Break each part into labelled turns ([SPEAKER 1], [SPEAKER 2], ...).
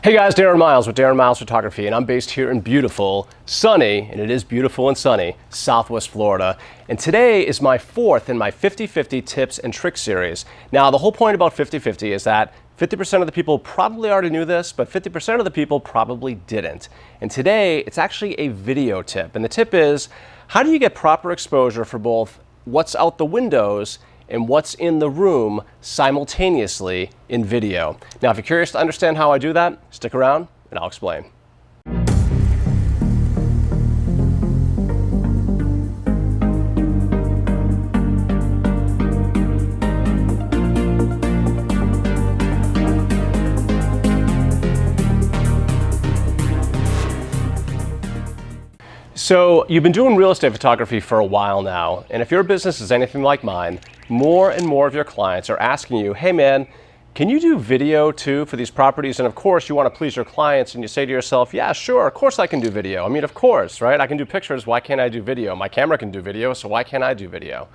[SPEAKER 1] Hey guys, Darren Miles with Darren Miles Photography, and I'm based here in beautiful, sunny, and it is beautiful and sunny, Southwest Florida. And today is my fourth in my 50-50 tips and tricks series. Now, the whole point about 50-50 is that 50% of the people probably already knew this, but 50% of the people probably didn't. And today, it's actually a video tip. And the tip is, how do you get proper exposure for both what's out the windows and what's in the room simultaneously in video? Now, if you're curious to understand how I do that, stick around and I'll explain. So you've been doing real estate photography for a while now, and if your business is anything like mine, more and more of your clients are asking you, hey man, can you do video too for these properties? And of course you want to please your clients and you say to yourself, yeah, sure, of course I can do video. I mean, of course, right? I can do pictures, why can't I do video? My camera can do video, so why can't I do video?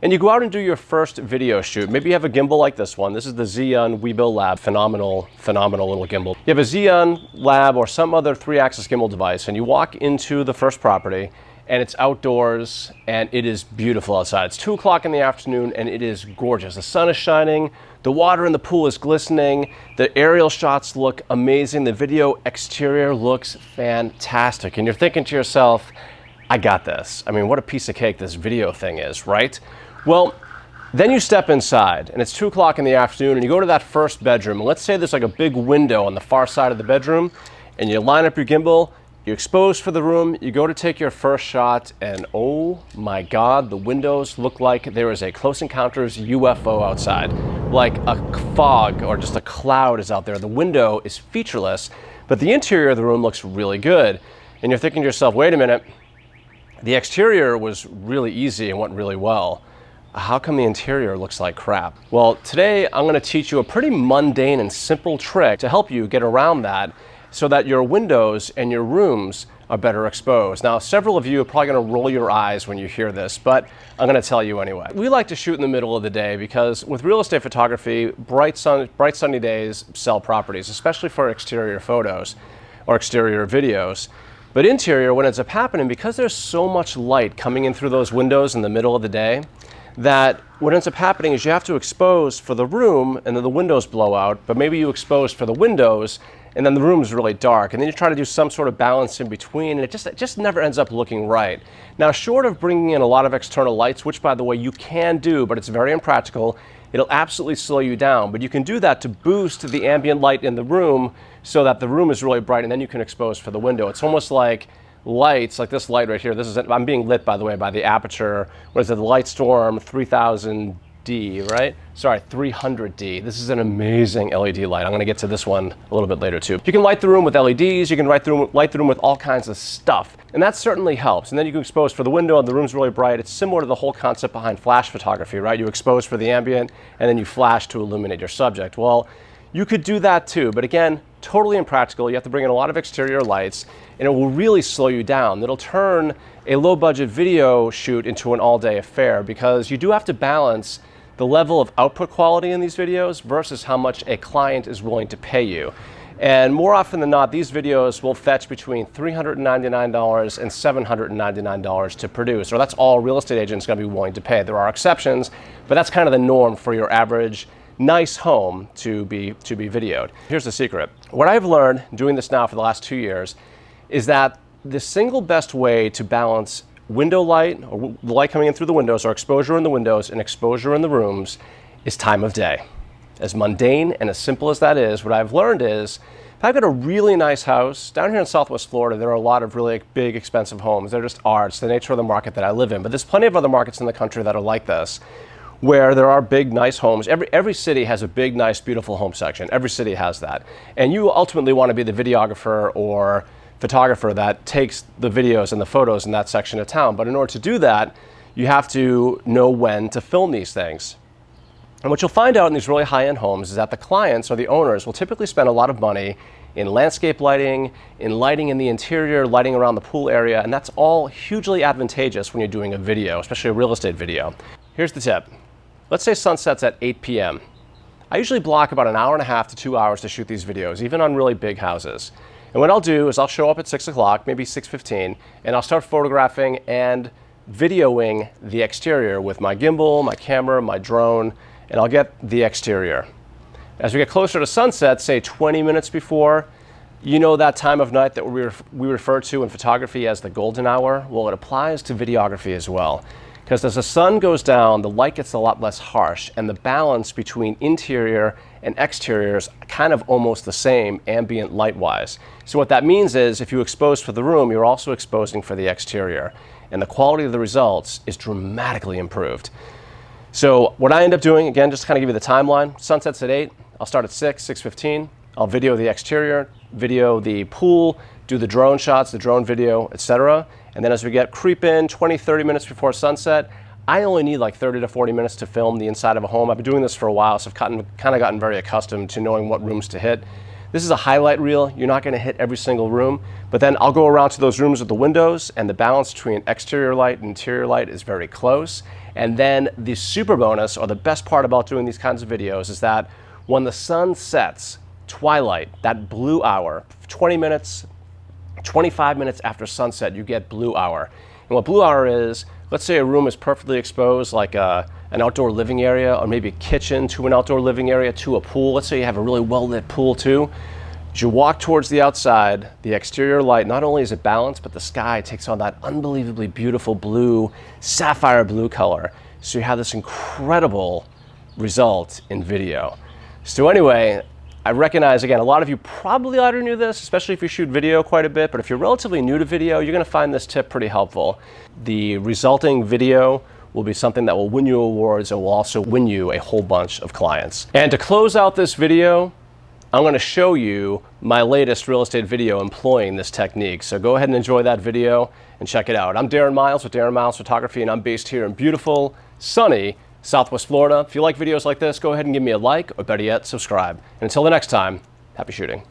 [SPEAKER 1] And you go out and do your first video shoot. Maybe you have a gimbal like this one. This is the Xeon Webuild Lab, phenomenal little gimbal. You have a Xeon Lab or some other 3-axis gimbal device, and you walk into the first property, and it's outdoors, and it is beautiful outside. It's 2 o'clock in the afternoon, and it is gorgeous. The sun is shining, the water in the pool is glistening, the aerial shots look amazing, the video exterior looks fantastic, and you're thinking to yourself, I got this. I mean, what a piece of cake this video thing is, right? Well, then you step inside, and it's 2 o'clock in the afternoon, and you go to that first bedroom, and let's say there's like a big window on the far side of the bedroom, and you line up your gimbal, you expose for the room, you go to take your first shot, and oh my God, the windows look like there is a Close Encounters UFO outside. Like a fog or just a cloud is out there. The window is featureless, but the interior of the room looks really good. And you're thinking to yourself, wait a minute, the exterior was really easy and went really well. How come the interior looks like crap? Well, today I'm going to teach you a pretty mundane and simple trick to help you get around that so that your windows and your rooms are better exposed. Now, several of you are probably going to roll your eyes when you hear this, but I'm going to tell you anyway. We like to shoot in the middle of the day because with real estate photography, bright sunny days sell properties, especially for exterior photos or exterior videos. But interior, what ends up happening, because there's so much light coming in through those windows in the middle of the day, that what ends up happening is you have to expose for the room and then the windows blow out, but maybe you expose for the windows and then the room is really dark, and then you try to do some sort of balance in between, and it just never ends up looking right. Now, short of bringing in a lot of external lights, which by the way you can do, but it's very impractical, it'll absolutely slow you down, but you can do that to boost the ambient light in the room so that the room is really bright, and then you can expose for the window. It's almost like lights, like this light right here. I'm being lit, by the way, by the Aperture, what is it, the Lightstorm 3000D, right? Sorry, 300D. This is an amazing LED light. I'm gonna get to this one a little bit later too. You can light the room with LEDs, you can light the room with all kinds of stuff, and that certainly helps. And then you can expose for the window and the room's really bright. It's similar to the whole concept behind flash photography, right? You expose for the ambient and then you flash to illuminate your subject. Well, you could do that too, but again, totally impractical. You have to bring in a lot of exterior lights, and it will really slow you down. It'll turn a low-budget video shoot into an all-day affair because you do have to balance the level of output quality in these videos versus how much a client is willing to pay you. And more often than not, these videos will fetch between $399 and $799 to produce, or that's all real estate agents going to be willing to pay. There are exceptions, but that's kind of the norm for your average nice home to be videoed. Here's the secret. What I've learned doing this now for the last 2 years is that the single best way to balance window light, or the light coming in through the windows, or exposure in the windows and exposure in the rooms, is time of day. As mundane and as simple as that is, what I've learned is if I've got a really nice house, down here in Southwest Florida, there are a lot of really big, expensive homes. There just are. It's the nature of the market that I live in. But there's plenty of other markets in the country that are like this, where there are big, nice homes. Every city has a big, nice, beautiful home section. Every city has that. And you ultimately want to be the videographer or photographer that takes the videos and the photos in that section of town. But in order to do that, you have to know when to film these things. And what you'll find out in these really high-end homes is that the clients or the owners will typically spend a lot of money in landscape lighting, in lighting in the interior, lighting around the pool area, and that's all hugely advantageous when you're doing a video, especially a real estate video. Here's the tip. Let's say sunsets at 8 p.m. I usually block about an hour and a half to 2 hours to shoot these videos, even on really big houses. And what I'll do is I'll show up at 6 o'clock, maybe 6:15, and I'll start photographing and videoing the exterior with my gimbal, my camera, my drone, and I'll get the exterior. As we get closer to sunset, say 20 minutes before, you know that time of night that we refer to in photography as the golden hour? Well, it applies to videography as well. Because as the sun goes down, the light gets a lot less harsh, and the balance between interior and exterior is kind of almost the same, ambient light-wise. So what that means is if you expose for the room, you're also exposing for the exterior. And the quality of the results is dramatically improved. So what I end up doing, again, just to kind of give you the timeline, sunset's at 8, I'll start at 6:15, I'll video the exterior, video the pool, do the drone shots, the drone video, etc. And then as we creep in 20, 30 minutes before sunset, I only need like 30 to 40 minutes to film the inside of a home. I've been doing this for a while, so I've kind of gotten very accustomed to knowing what rooms to hit. This is a highlight reel. You're not going to hit every single room, but then I'll go around to those rooms with the windows, and the balance between exterior light and interior light is very close. And then the super bonus, or the best part about doing these kinds of videos, is that when the sun sets, twilight, that blue hour, 20 minutes, 25 minutes after sunset, you get blue hour. And what blue hour is, let's say a room is perfectly exposed, like an outdoor living area, or maybe a kitchen to an outdoor living area to a pool. Let's say you have a really well-lit pool too. As you walk towards the outside, the exterior light, not only is it balanced, but the sky takes on that unbelievably beautiful blue, sapphire blue color. So you have this incredible result in video. So anyway, I recognize, again, a lot of you probably already knew this, especially if you shoot video quite a bit, but if you're relatively new to video, you're going to find this tip pretty helpful. The resulting video will be something that will win you awards and will also win you a whole bunch of clients. And to close out this video, I'm going to show you my latest real estate video employing this technique. So go ahead and enjoy that video and check it out. I'm Darren Miles with Darren Miles Photography, and I'm based here in beautiful, sunny Southwest Florida. If you like videos like this, go ahead and give me a like, or better yet, subscribe. And until the next time, happy shooting.